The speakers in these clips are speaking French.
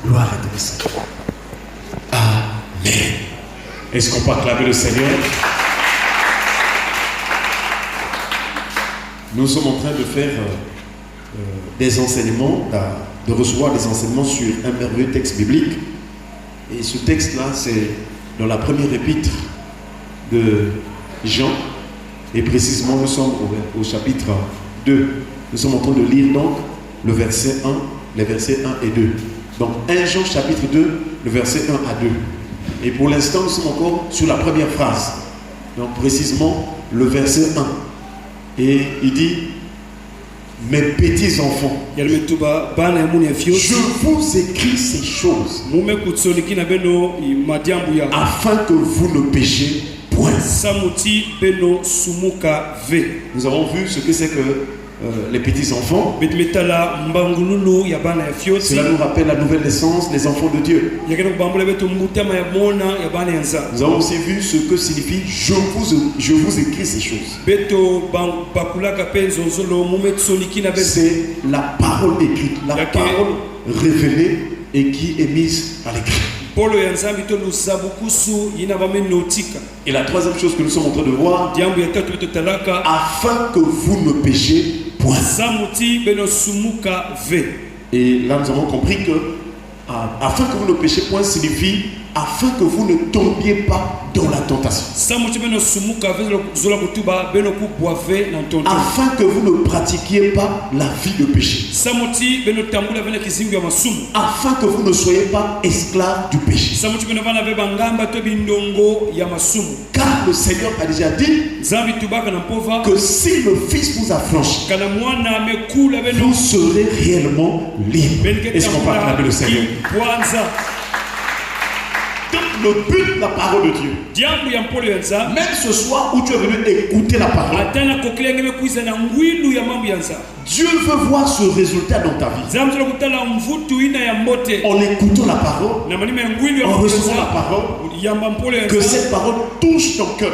Gloire à Dieu, Seigneur. Amen. Est-ce qu'on peut acclamer le Seigneur? Nous sommes en train de faire des enseignements, de recevoir des enseignements sur un merveilleux texte biblique. Et ce texte-là, c'est dans la première épître de Jean. Et précisément, nous sommes au chapitre 2. Nous sommes en train de lire donc le verset 1, les versets 1 et 2. Donc 1 Jean chapitre 2, le verset 1 à 2. Et pour l'instant, nous sommes encore sur la première phrase. Donc précisément, le verset 1. Et il dit: mes petits enfants, je vous écris ces choses afin que vous ne péchiez point. Nous avons vu ce que c'est que les petits enfants. Cela nous rappelle la nouvelle naissance, les enfants de Dieu. Nous avons aussi vu ce que signifie je vous écris ces choses. C'est la parole écrite, la parole révélée et qui est mise à l'écrit. Et la troisième chose que nous sommes en train de voir, afin que vous ne péchiez point. Et là nous avons compris que afin que vous ne péchiez point signifie afin que vous ne tombiez pas dans la tentation. Afin que vous ne pratiquiez pas la vie de péché. Afin que vous ne soyez pas esclaves du péché. Car le Seigneur a déjà dit que si le Fils vous affranchit, vous serez réellement libre. Est-ce qu'on peut acclamer le Seigneur? Le but de la parole de Dieu, même ce soir où tu es venu écouter la parole, Dieu veut voir ce résultat dans ta vie. En écoutant la parole, en recevant la parole, que cette parole touche ton cœur,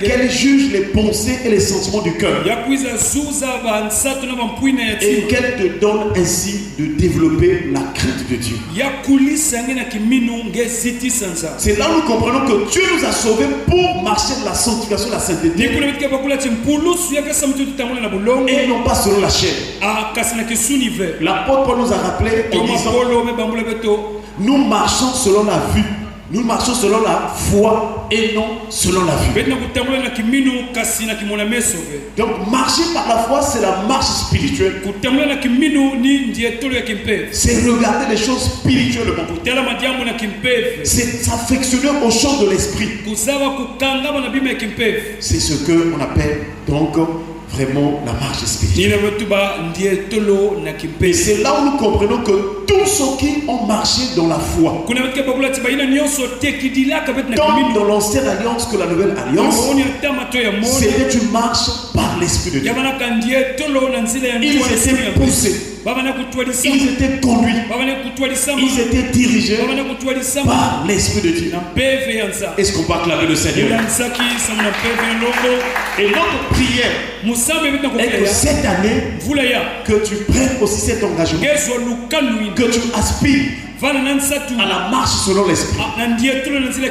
qu'elle juge les pensées et les sentiments du cœur, et qu'elle te donne ainsi de développer la crainte de Dieu. C'est là où nous comprenons que Dieu nous a sauvés pour marcher de la sanctification, de la sainteté, et non pas selon la chair. L'apôtre Paul nous a rappelé en disant: nous marchons selon la vue, nous marchons selon la foi et non selon la vue. Donc marcher par la foi, c'est la marche spirituelle. C'est regarder les choses spirituellement. C'est s'affectionner aux choses de l'esprit. C'est ce qu'on appelle donc vraiment la marche spirituelle. Et c'est là où nous comprenons que tous ceux qui ont marché dans la foi, tant dans l'ancienne alliance que la nouvelle alliance, c'était une marche par l'Esprit de Dieu. Ils étaient poussés, ils étaient conduits, ils étaient dirigés par l'Esprit de Dieu. Est-ce qu'on peut acclamer le Seigneur? Et notre prière est que cette année, que tu prennes aussi cet engagement, que tu aspires à la marche selon l'esprit.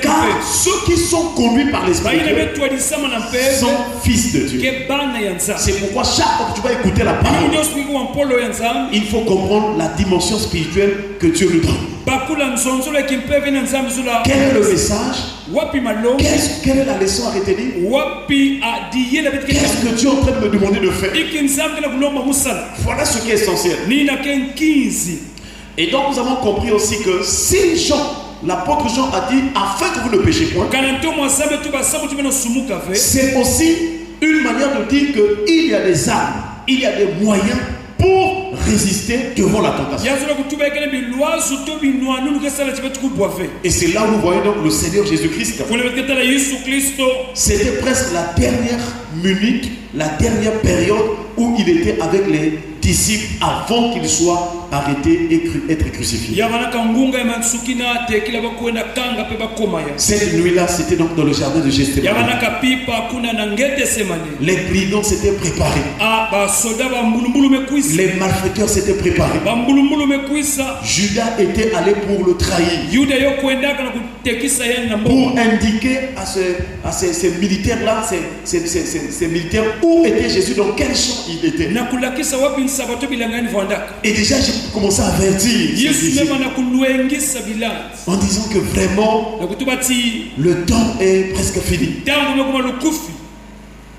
Car ceux qui sont conduits par l'esprit sont fils de Dieu. C'est pourquoi chaque fois que tu vas écouter la parole, il faut comprendre la dimension spirituelle que Dieu nous donne. Quel est le message? Quelle est la leçon à retenir? Qu'est-ce que Dieu est en train de me demander de faire? Voilà ce qui est essentiel. Et donc nous avons compris aussi que si Jean, l'apôtre Jean a dit afin que vous ne péchiez point, c'est aussi une manière de dire qu'il y a des armes, il y a des moyens pour résister devant la tentation. Et c'est là où nous voyons donc le Seigneur Jésus-Christ. C'était presque la dernière minute, la dernière période où il était avec les disciples avant qu'il soit arrêté et être crucifié. Cette nuit-là, c'était donc dans le jardin de Gethsémani. Les brigands s'étaient préparés. Les malfaiteurs s'étaient préparés. Judas était allé pour le trahir. Pour indiquer à ces militaires-là, ces militaires, où était Jésus, dans quel champ il était. Et déjà, j'ai commencé à avertir en disant que vraiment, le temps est presque fini.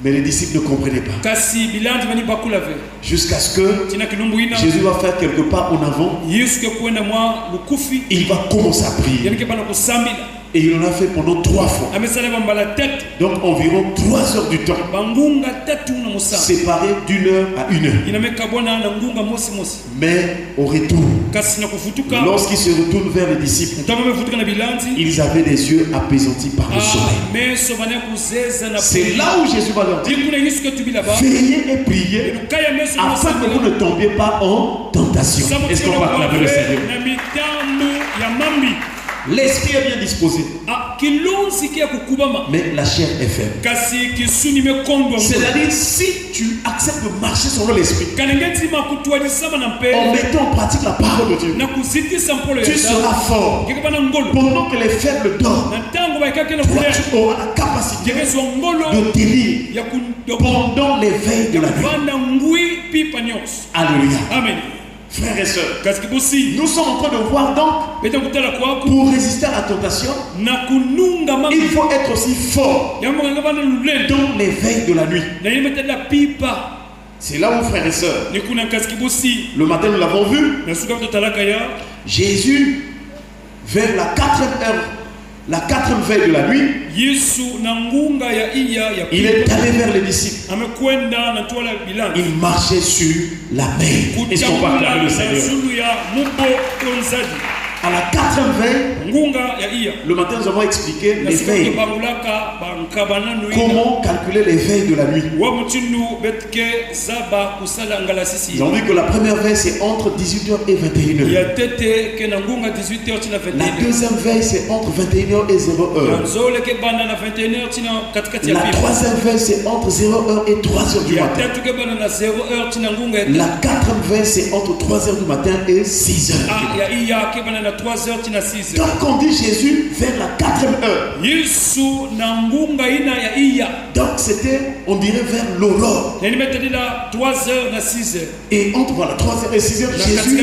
Mais les disciples ne comprenaient pas. Jusqu'à ce que Jésus va faire quelque part en avant. Il va commencer à prier. Et il en a fait pendant 3 fois. Donc environ 3 heures du temps. Séparés d'1 heure à 1 heure. Mais au retour, lorsqu'ils se retournent vers les disciples, ils avaient des yeux apaisantis par le sommeil. C'est là où Jésus va leur dire: veillez et priez afin que vous ne tombiez pas en tentation. Est-ce qu'on va acclamer le Seigneur? L'esprit est bien disposé, mais la chair est faible. C'est-à-dire, si tu acceptes de marcher selon l'esprit, en mettant en pratique la parole de Dieu, tu seras fort. Pendant que les faibles dorment, toi tu auras la capacité de tenir pendant les veilles de la nuit. Alléluia. Amen. Frères et sœurs, nous sommes en train de voir donc, pour résister à la tentation, il faut être aussi fort dans les veilles de la nuit. C'est là où, frères et sœurs, le matin nous l'avons vu, Jésus, vers la 4e heure, la 4e veille de la nuit, il est allé vers les disciples. Il marchait sur la mer. Est-ce qu'on va acclamer le Seigneur? À la 4e veille, le matin nous avons expliqué les veilles. Comment calculer les veilles de la nuit? Nous avons vu que la première veille c'est entre 18h et 21h. La deuxième veille c'est entre 21h et 0h. La troisième veille c'est entre 0h et 3h du matin. La 4e veille c'est entre 3h du matin et 6h. Donc on dit Jésus vers la 4e heure. Donc c'était, on dirait vers l'aurore. Et entre 3h et 6h, Jésus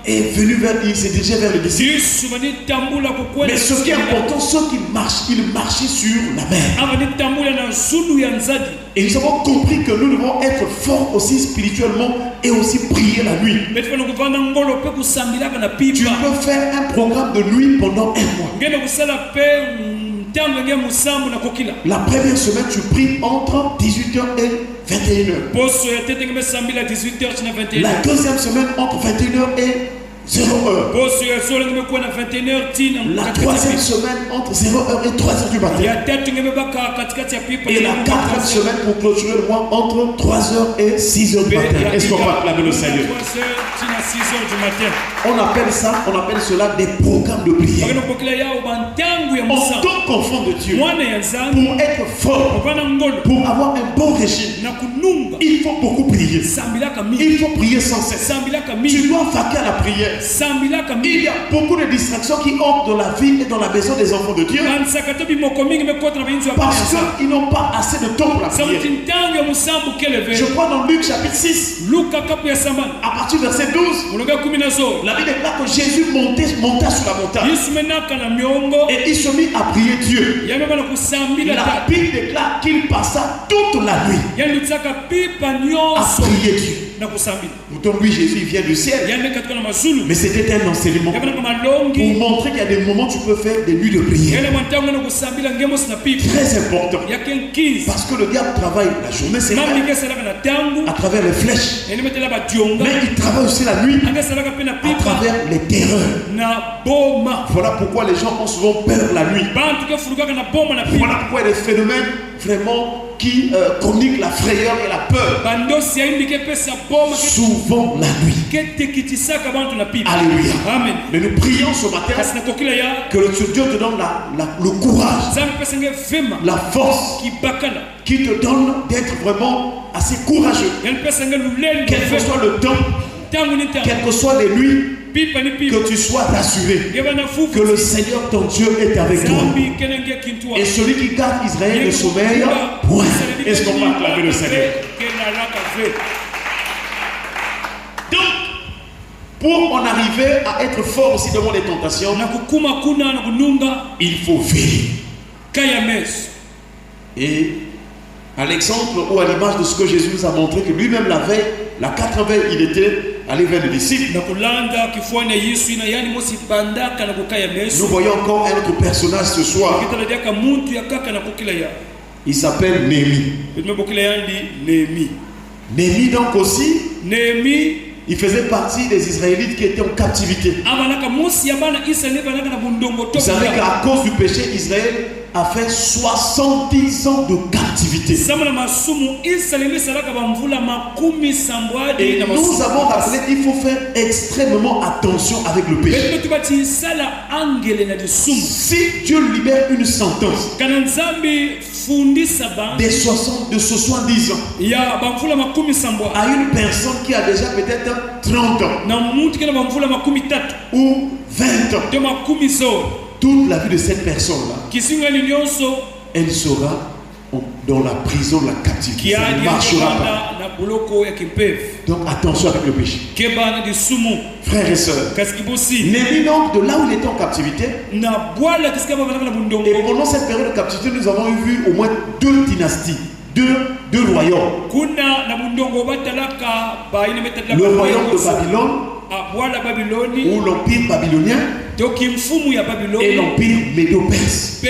est venu vers, il s'est dirigé vers les disciples. Mais ce qui est important, ceux qui marchent, ils marchaient sur la mer. Et nous avons compris que nous devons être forts aussi spirituellement et aussi prier la nuit. Tu peux faire un programme de nuit pendant 1 mois. La première semaine, tu pries entre 18h et 21h. La deuxième semaine, entre 21h et 0h. La troisième semaine, entre 0h et 3h du matin. Et la 4e semaine, pour clôturer le mois, entre 3h et 6h du matin. Est-ce qu'on va acclamer le Seigneur? On appelle cela des programmes de prière. En tant qu'enfant de Dieu, pour être fort, pour avoir un bon régime, il faut beaucoup prier. Il faut prier sans cesse. Tu dois vaquer à la prière. Il y a beaucoup de distractions qui entrent dans la vie et dans la maison des enfants de Dieu parce qu'ils n'ont pas assez de temps pour la prière. Je crois dans Luc chapitre 6, à partir du verset 12, la Bible déclare que Jésus monta sur la montagne et il se mit à prier Dieu. La Bible déclare qu'il passa toute la nuit à prier Dieu. Donc lui, Jésus, il vient du ciel. Mais c'était un enseignement pour montrer qu'il y a des moments où tu peux faire des nuits de prière. Très important. Parce que le diable travaille la journée, c'est vrai, à travers les flèches. Mais il travaille aussi la nuit à travers les terreurs. Voilà pourquoi les gens ont souvent peur la nuit. Voilà pourquoi il y a des phénomènes vraiment qui communiquent la frayeur et la peur. Souvent la nuit. Alléluia. Amen. Mais nous prions ce matin que le Dieu te donne le courage, la force, qui te donne d'être vraiment assez courageux. Quel que soit le temps, quelles que soient les nuits, que tu sois rassuré que le Seigneur ton Dieu est avec toi. Et celui qui garde Israël ne sommeille point. Est-ce qu'on va acclamer le Seigneur? Donc, pour en arriver à être fort aussi devant les tentations, il faut veiller. Et à l'exemple ou à l'image de ce que Jésus nous a montré, que lui-même la veille, la 80, il était allé vers les disciples. Nous voyons encore un autre personnage ce soir. Il s'appelle Néhémie. Néhémie donc aussi, il faisait partie des Israélites qui étaient en captivité. Vous savez qu'à cause du péché, Israël a fait 70 ans de captivité. Et nous avons rappelé qu'il faut faire extrêmement attention avec le péché. Si Dieu libère une sentence de 70 ans à une personne qui a déjà peut-être 30 ans ou 20 ans, toute la vie de cette personne-là, elle sera dans la prison de la captivité. Elle ne marchera pas. Donc attention avec le péché. Frères et sœurs, Néhémie donc, de là où il était en captivité, et pendant cette période de captivité, nous avons vu au moins 2 dynasties, deux royaumes. Le royaume de Babylone, ou l'empire babylonien, et l'empire médo-perse.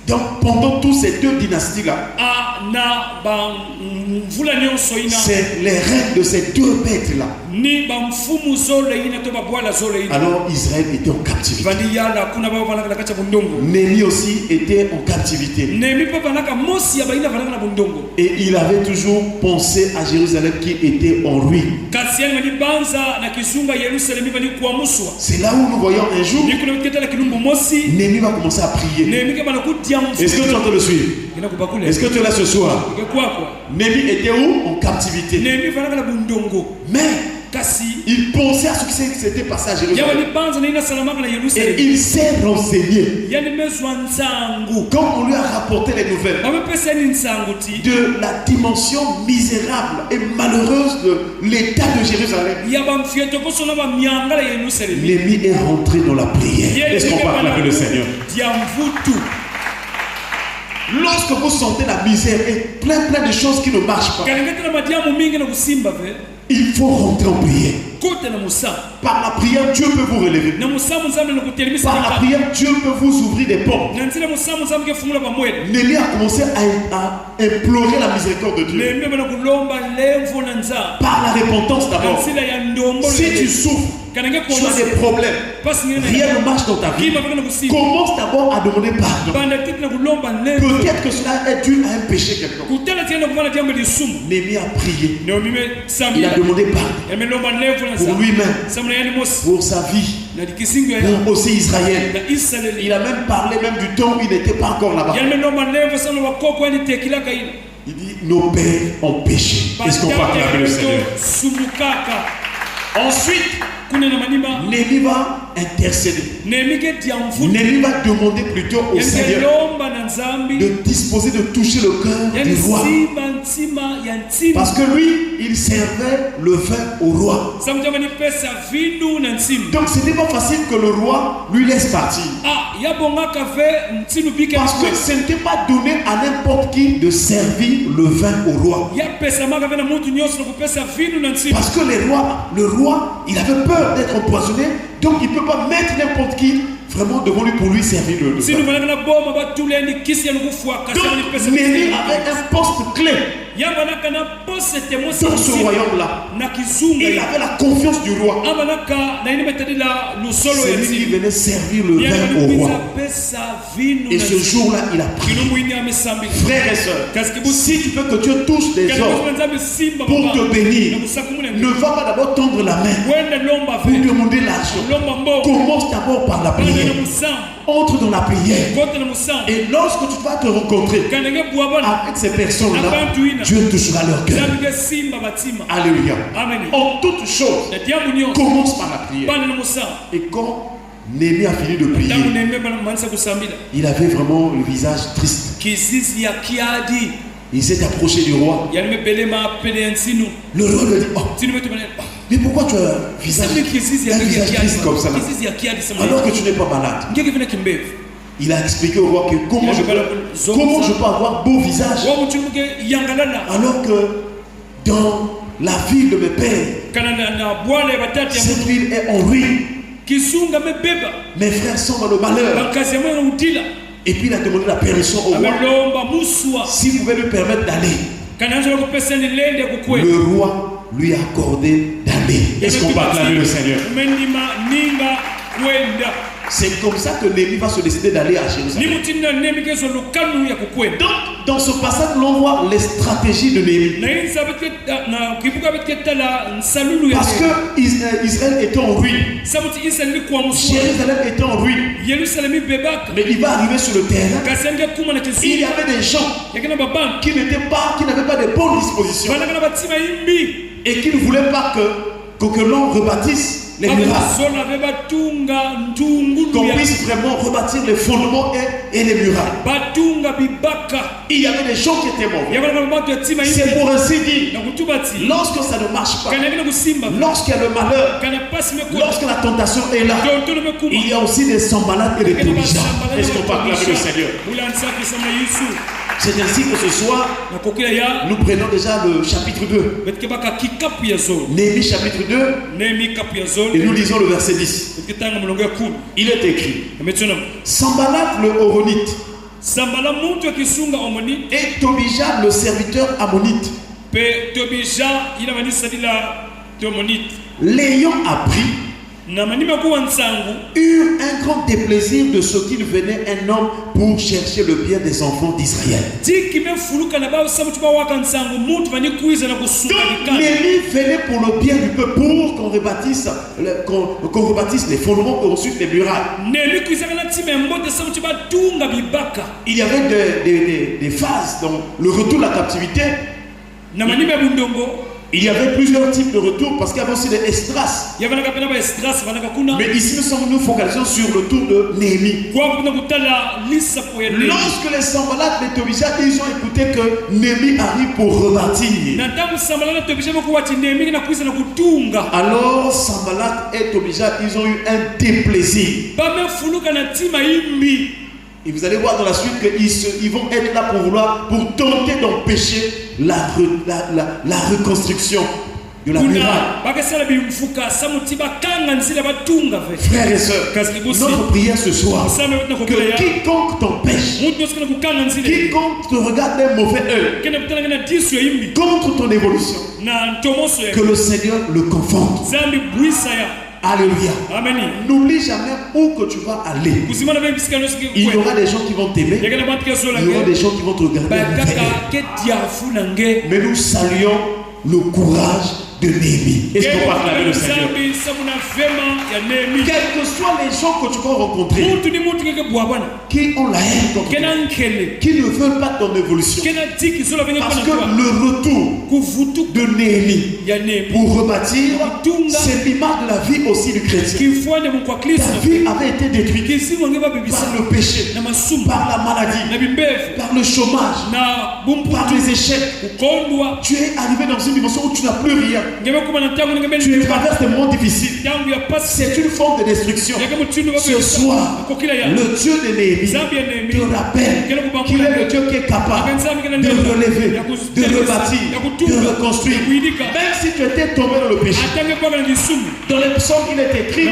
Donc pendant toutes ces 2 dynasties-là, c'est les règnes de ces 2 bêtes-là. Alors Israël était en captivité. Néhémie aussi était en captivité. Et il avait toujours pensé à Jérusalem qui était en ruine. C'est là où nous voyons un jour, Néhémie va commencer à prier. Est-ce que tu entends le suivre? Est-ce que tu es là ce soir? Néhémie était où? En captivité. Mais il pensait à ce qui s'était passé à Jérusalem. Et il s'est renseigné. Quand on lui a rapporté les nouvelles de la dimension misérable et malheureuse de l'état de Jérusalem, Néhémie est rentré dans la prière. Est-ce qu'on peut acclamer le Seigneur? Lorsque vous sentez la misère et plein de choses qui ne marchent pas, il faut rentrer en prière. Par la prière, Dieu peut vous relever. Par la prière, Dieu peut vous ouvrir des portes. Néhémie a commencé à implorer la miséricorde de Dieu. Par la repentance d'abord. Si tu souffres, tu as des problèmes, rien ne marche dans ta vie, commence d'abord à demander pardon. Peut-être que cela est dû à un péché quelconque. Néhémie a prié. Il a demandé pardon pour lui-même, pour sa vie, pour aussi Israël. Il a même parlé du temps où il n'était pas encore là-bas. Il dit, nos pères ont péché. Est-ce qu'on peut acclamer le Seigneur? Ensuite, Néhémie va intercéder. Néhémie va demander plutôt au Seigneur de disposer de toucher le cœur du roi. Parce que lui, il servait le vin au roi. Donc ce n'est pas facile que le roi lui laisse partir. Parce que ce n'était pas donné à n'importe qui de servir le vin au roi. Parce que le roi, il avait peur d'être empoisonné, Donc il ne peut pas mettre n'importe qui vraiment devant lui pour lui servir le si nous peuple. voulons Donc Néhémie avait un poste clé dans ce royaume-là. Et il avait la confiance du roi. C'est lui qui venait servir le vin au roi. Et ce jour-là, il a prié. Frères et sœurs, si tu veux que Dieu touche des hommes pour te bénir, ne va pas d'abord tendre la main pour demander l'argent. Commence d'abord par la prière. Entre dans la prière. Et lorsque tu vas te rencontrer avec ces personnes-là, Dieu touchera leur cœur. Alléluia. En toute chose, commence par la prière. Et quand Néhémie a fini de prier, il avait vraiment le visage triste. Il s'est approché du roi. Le roi lui a dit, oh, mais pourquoi tu as un visage triste comme ça là, alors que tu n'es pas malade? Il a expliqué au roi que comment je peux avoir beau visage alors que dans la ville de mes pères, cette ville est en ruine. Mes frères sont dans le malheur. Et puis il a demandé la permission au roi s'il pouvait lui permettre d'aller. Le roi lui a accordé d'aller. Est-ce qu'on peut acclamer le Seigneur? C'est comme ça que Néhémie va se décider d'aller à Jérusalem. Donc, dans ce passage, l'on voit les stratégies de Néhémie. Parce que Israël était en ruine. Jérusalem était en ruine. Mais il va arriver sur le terrain. Il y avait des gens qui n'avaient pas de bonnes dispositions et qui ne voulaient pas que l'on rebâtisse les murailles, qu'on puisse vraiment rebâtir les fondements et les murailles. Il y avait des gens qui étaient mauvais. C'est pour ainsi dire, lorsque ça ne marche pas, lorsqu'il y a le malheur, lorsque la tentation est là, il y a aussi des Sanballat et des Tobija. Est-ce qu'on peut acclamer le Seigneur? C'est ainsi que ce soir, nous prenons déjà le chapitre 2. Néhémie chapitre 2. Et nous lisons le verset 10. Il est écrit, Sanballat le Horonite et Tobija le serviteur ammonite, l'ayant appris, eurent un grand déplaisir de ce qu'il venait un homme pour chercher le bien des enfants d'Israël. Donc Néhémie venait pour le bien du peuple, pour qu'on rebâtisse les fondements et ensuite les murailles. Il y avait des phases dans le retour de la captivité. Il y avait plusieurs types de retours parce qu'il y avait aussi des estras. Mais ici nous focalisons sur le tour de Néhémie. Lorsque les Sanballat et Tobija, ils ont écouté que Néhémie arrive pour rebâtir, alors Sanballat et Tobija, ils ont eu un déplaisir. Et vous allez voir dans la suite qu'ils vont être là pour tenter d'empêcher la reconstruction de la muraille. Frères et sœurs, notre prière ce soir, que quiconque t'empêche, quiconque te regarde d'un mauvais œil contre ton évolution, que le Seigneur le confonde. Alléluia. N'oublie jamais où que tu vas aller. Il y aura des gens qui vont t'aimer. Il y aura des gens qui vont te regarder. Mais nous saluons le courage de Néhémie. Est-ce qu'on va acclamer le Seigneur? Quels que soient les gens que tu vas rencontrer, qui ont la haine contre toi, qui ne veulent pas ton évolution, parce que le retour de Néhémie pour rebâtir, c'est l'image de la vie aussi du chrétien. Ta vie avait été détruite par le péché, par la maladie, par le chômage, par les échecs. Tu es arrivé dans une dimension où tu n'as plus rien. Tu traverses des moments difficiles. C'est une forme de destruction. Ce soir, le Dieu de Néhémie te rappelle qu'il est le Dieu qui est capable de relever, de rebâtir, de reconstruire. Même si tu étais tombé dans le péché, dans les psaumes il est écrit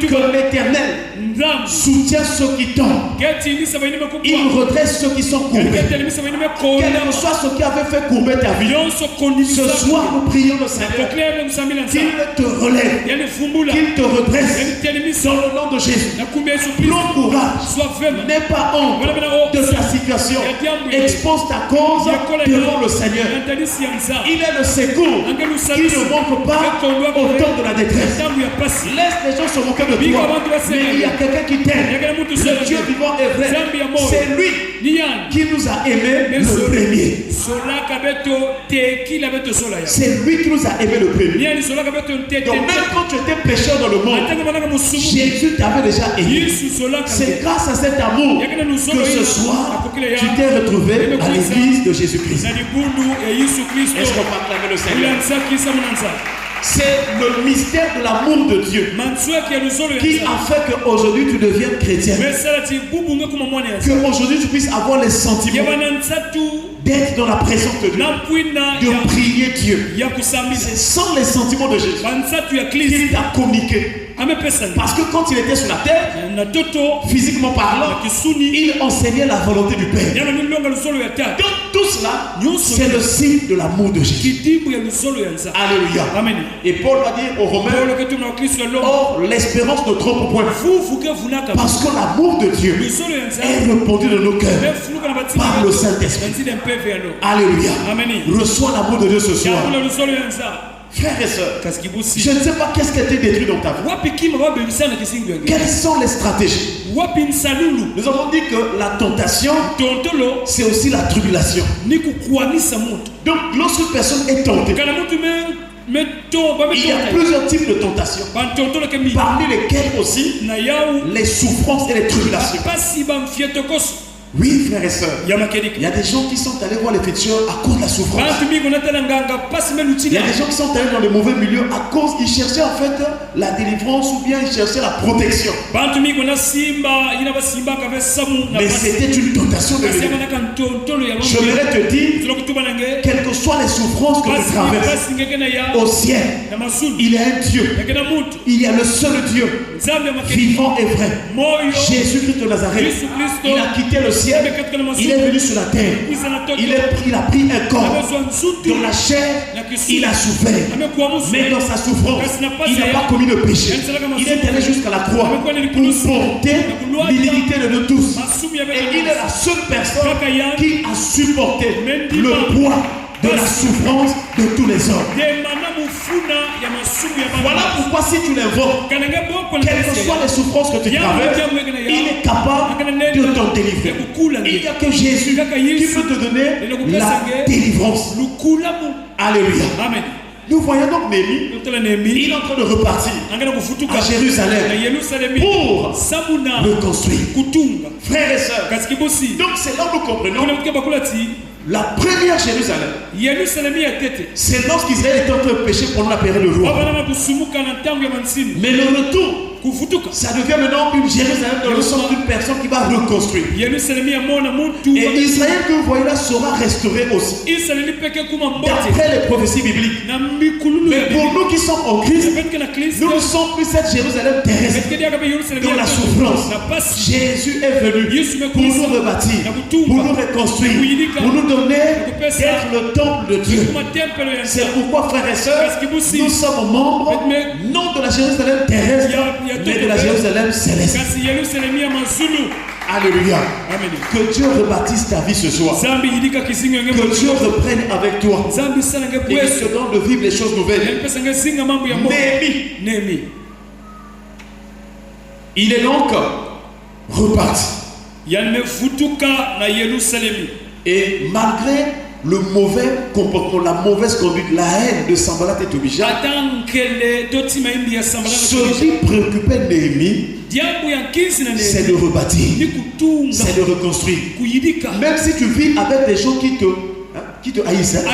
que l'Éternel soutient ceux qui tombent. Il redresse ceux qui sont courbés. Quel que soit ce qui avait fait courber ta vie, ce soir nous prions le Seigneur qu'il te relève, qu'il te redresse dans le nom de Jésus. Prends courage, n'aie pas honte de ta situation. Expose ta cause devant le Seigneur. Il est le secours qui ne manque pas au temps de la détresse. Laisse les gens se moquer de toi, mais il y a quelqu'un qui t'aime. Le Dieu vivant est vrai. C'est lui qui nous a aimés le premier. C'est lui qui nous a aimés le premier. Donc même quand tu étais pécheur dans le monde, Jésus t'avait déjà aimé. C'est grâce à cet amour que ce soir tu t'es retrouvé à l'église de Jésus-Christ. Est-ce qu'on va acclamer le Seigneur? C'est le mystère de l'amour de Dieu qui a fait qu'aujourd'hui tu deviennes chrétien. Qu'aujourd'hui tu puisses avoir les sentiments d'être dans la présence de Dieu, de prier Dieu. C'est sans les sentiments de Jésus qu'il t'a communiqué. Parce que quand il était sur la terre, physiquement parlant, il enseignait la volonté du Père. Donc tout cela, c'est le signe de l'amour de Jésus. Alléluia. Amen. Et Paul va dire aux Romains, or l'espérance ne trompe point. Parce que l'amour de Dieu est répandu dans nos cœurs par le Saint-Esprit. Alléluia. Reçois l'amour de Dieu ce soir. Frères et sœurs, je ne sais pas qu'est-ce qui a été détruit dans ta vie. Quelles sont les stratégies? Nous avons dit que la tentation, c'est aussi la tribulation. Donc, lorsqu'une personne est tentée, il y a plusieurs types de tentations, parmi lesquelles aussi les souffrances et les tribulations. Oui, frères et sœurs, il y a des gens qui sont allés voir les féticheurs à cause de la souffrance. Il y a des gens qui sont allés dans les mauvais milieux à cause qu'ils cherchaient en fait la délivrance ou bien ils cherchaient la protection. Mais c'était une tentation de l'ennemi. Je voudrais te dire, quelles que soient les souffrances que tu traverses, au ciel, il y a un Dieu. Il y a le seul Dieu, vivant et vrai. Jésus-Christ de Nazareth. Il a quitté le ciel. Il est venu sur la terre. Il a pris un corps. Dans la chair, il a souffert. Mais dans sa souffrance, il n'a pas commis de péché. Il est allé jusqu'à la croix pour porter l'iniquité de nous tous. Et il est la seule personne qui a supporté le poids de la souffrance de tous les hommes. Voilà pourquoi si tu l'invoques, quelles que soient les souffrances que tu traverses, il est capable de t'en délivrer. Il n'y a que Jésus qui peut te donner la délivrance. Alléluia. Amen. Nous voyons donc Néhémie, il est en train de repartir à Jérusalem pour reconstruire. Frères et sœurs, donc c'est là que nous comprenons la première Jérusalem, c'est lorsqu'Israël était en train de pécher pendant la période de roi. Mais le retour, ça devient maintenant une Jérusalem dans le sens d'une personne qui va reconstruire. Et Israël que vous voyez là sera restauré aussi, d'après les prophéties bibliques. Mais pour nous qui sommes en Christ, nous ne sommes plus cette Jérusalem terrestre dans la souffrance. Jésus est venu pour nous rebâtir, pour nous reconstruire, pour nous donner d'être le temple de Dieu. C'est pourquoi, frères et sœurs, nous sommes membres non de la Jérusalem terrestre, mais de la Jérusalem céleste. Alléluia. Amen. Que Dieu rebâtisse ta vie ce soir. Que Dieu reprenne avec toi et que te donne de vivre les choses nouvelles. Néhémie, il est donc reparti. Et malgré le mauvais comportement, la mauvaise conduite, la haine de Sanballat et Tobija, ce qui préoccupait Néhémie, c'est de rebâtir, c'est de reconstruire. Même si tu vis avec des gens qui te haïssent,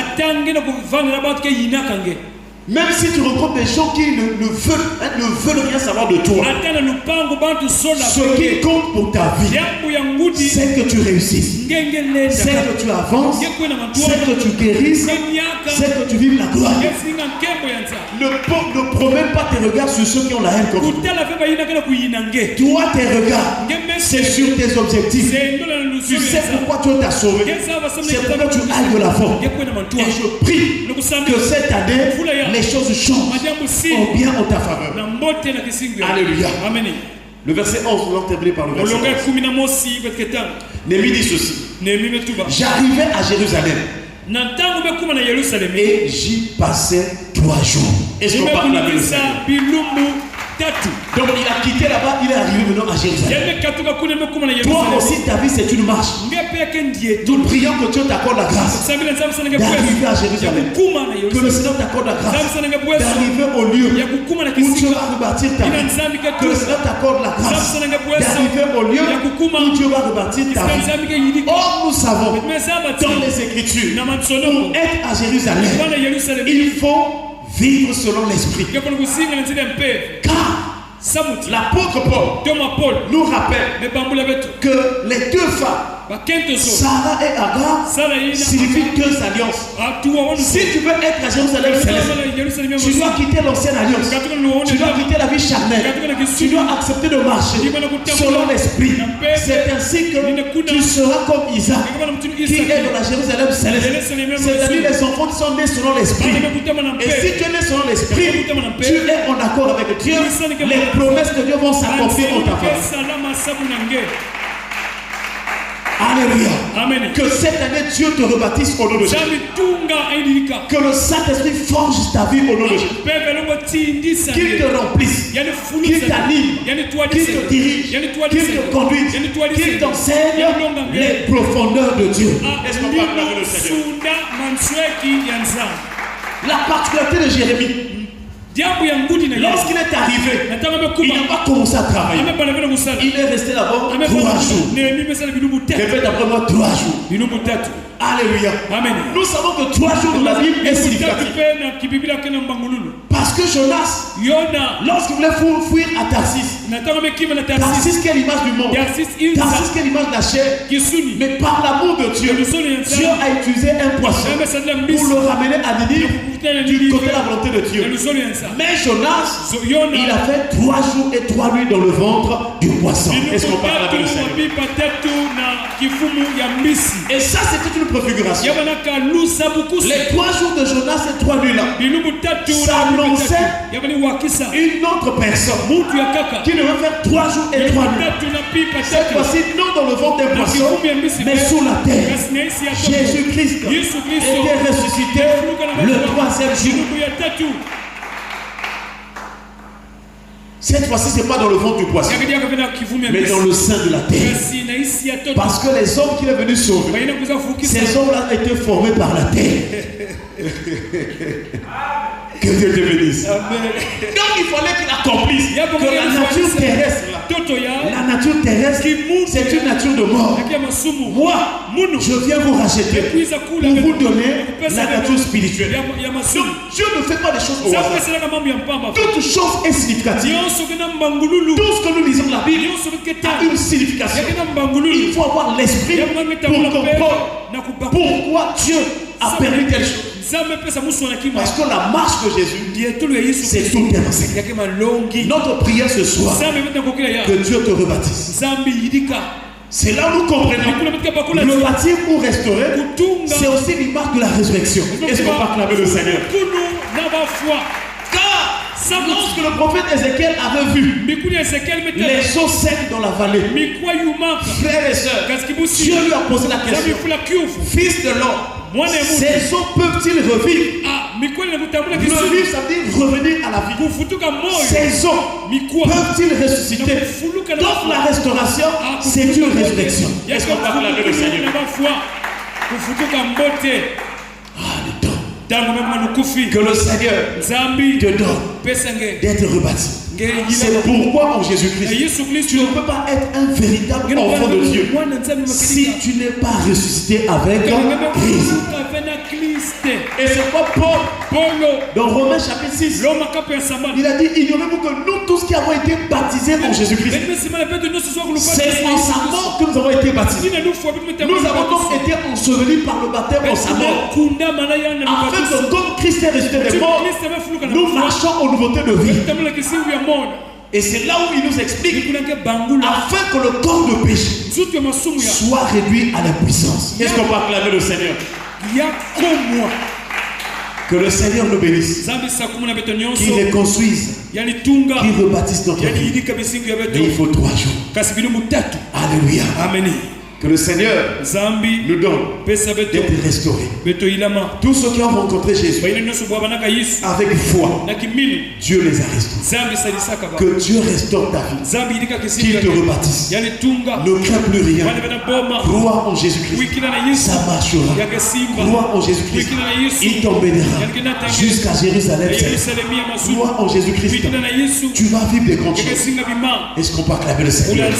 Même si tu rencontres des gens qui ne veulent rien savoir de toi, ce qui compte pour ta vie, c'est que tu réussisses, c'est que tu avances, c'est que tu guérisses, c'est que tu vives la gloire. Ne promène pas tes regards sur ceux qui ont la haine contre toi. Toi, tes regards, c'est sur tes objectifs. Tu sais pourquoi Dieu t'a sauvé. C'est pourquoi tu ailles de l'avant. Et je prie que cette année, les choses changent en bien en ta faveur. Alléluia. Le verset 11, nous allons terminer par le verset 11. Néhémie dit ceci. J'arrivais à Jérusalem et j'y passais 3 jours. Est-ce qu'on parle avec le Seigneur? Donc il a quitté là-bas, il est arrivé maintenant à Jérusalem. Toi aussi, ta vie c'est une marche. Nous prions que Dieu t'accorde la grâce d'arriver à Jérusalem. Que le Seigneur t'accorde la grâce d'arriver au lieu où Dieu va rebâtir ta vie. Que le Seigneur t'accorde la grâce d'arriver au lieu où Dieu va rebâtir ta vie. Or nous savons dans les Écritures, pour être à Jérusalem, il faut vivre selon l'esprit. Car l'apôtre Paul nous rappelle que les 2 femmes, Sarah et Agar, signifient 2 alliances. Si tu veux être à Jérusalem céleste, tu dois quitter l'ancienne alliance. Tu dois quitter la vie charnelle. Tu dois accepter de marcher selon l'esprit. C'est ainsi que tu seras comme Isaac, qui est dans la Jérusalem céleste. C'est-à-dire les enfants qui sont nés selon l'esprit. Et si tu es né selon l'esprit, tu es en accord avec Dieu. Les promesses de Dieu vont s'accomplir en ta faveur. Alléluia. Amen. Que cette année Dieu te rebâtisse au nom de Jésus. Que le Saint-Esprit forge ta vie au nom de Jésus. Qu'il te remplisse, qu'il t'anime, qu'il te dirige, qu'il te conduise, qu'il t'enseigne les profondeurs de Dieu. Est-ce qu'on parle avec le Seigneur? La particularité de Jérémie, lorsqu'il est arrivé, il n'a pas commencé à travailler. Il est resté là-bas 3 jours. Répète après moi 3 jours. Alléluia. Amen. Nous savons que 3 jours de la Bible est significatif. Parce que Jonas, lorsqu'il voulait fuir à Tarsis, Tarsis qui est l'image du monde, Tarsis qui est l'image de la chair, mais par l'amour de Dieu, Dieu a utilisé un poisson pour le ramener à Ninive du côté de la volonté de Dieu. Mais Jonas, il a fait 3 jours et 3 nuits dans le ventre du poisson. Est-ce qu'on parle avec le Seigneur? Et ça, c'était une préfiguration. Les 3 jours de Jonas et 3 nuits là, ça annonçait une autre personne qui devait faire 3 jours et 3 nuits. Cette fois-ci, non dans le ventre d'un poisson, mais sous la terre. Jésus-Christ était ressuscité le 3e jour. Cette fois-ci, ce n'est pas dans le ventre du poisson, mais dans le sein de la terre. Parce que les hommes qu'il est venu sauver, ces hommes-là étaient formés par la terre. Que Dieu te bénisse. Donc il fallait qu'il accomplisse que la nature terrestre, la nature terrestre, c'est une nature de mort. Moi, je viens vous racheter pour vous donner la nature spirituelle. Donc Dieu ne fait pas des choses au hasard. Toute chose est significative. Tout ce que nous lisons dans la Bible a une signification. Il faut avoir l'esprit pour comprendre pourquoi Dieu a permis telle chose. Parce que la marche de Jésus, c'est tout est enseigné. Notre prière ce soir, que Dieu te rebâtisse. C'est là où nous comprenons le bâtir ou restaurer, c'est aussi l'image de la résurrection. Est-ce qu'on va acclamer le Seigneur? Car lorsque le prophète Ézéchiel avait vu les eaux secs dans la vallée, frères et sœurs, Dieu lui a posé la question: Fils de l'homme, ces eaux peuvent-ils revivre? Revivre, ça veut dire revenir à la vie. Ces eaux peuvent-ils ressusciter? Donc la restauration, c'est une résurrection. Est-ce qu'on parle avec le Seigneur? Que le Seigneur te donne d'être rebâti. C'est pourquoi en Jésus-Christ, tu ne peux pas être un véritable enfant de Dieu si tu n'es pas ressuscité avec Christ. Et c'est quoi Paul, dans Romains chapitre 6, il a dit, ignorez-vous que nous tous qui avons été baptisés en Jésus-Christ, c'est en sa mort que nous avons été baptisés. Nous avons donc été ensevelis par le baptême en sa mort, afin que comme Christ est ressuscité des morts, nous marchons en nouveauté de vie. Et c'est là où il nous explique, afin que le corps de péché soit réduit à l'impuissance. Est-ce qu'on peut acclamer le Seigneur? Que le Seigneur nous bénisse, qu'il reconstruise, qu'il rebâtisse notre vie. Mais il faut 3 jours. Alléluia. Amen. Que le Seigneur nous donne d'être restaurés. Tous ceux qui ont rencontré Jésus avec foi, Dieu les a restaurés. Que Dieu restaure ta vie, qu'il te rebâtisse. Ne crains plus rien. Crois en Jésus-Christ, ça marchera. Crois en Jésus-Christ, il t'emmènera jusqu'à Jérusalem. Crois en Jésus-Christ, tu vas vivre des grandes choses. Est-ce qu'on peut acclamer le Seigneur?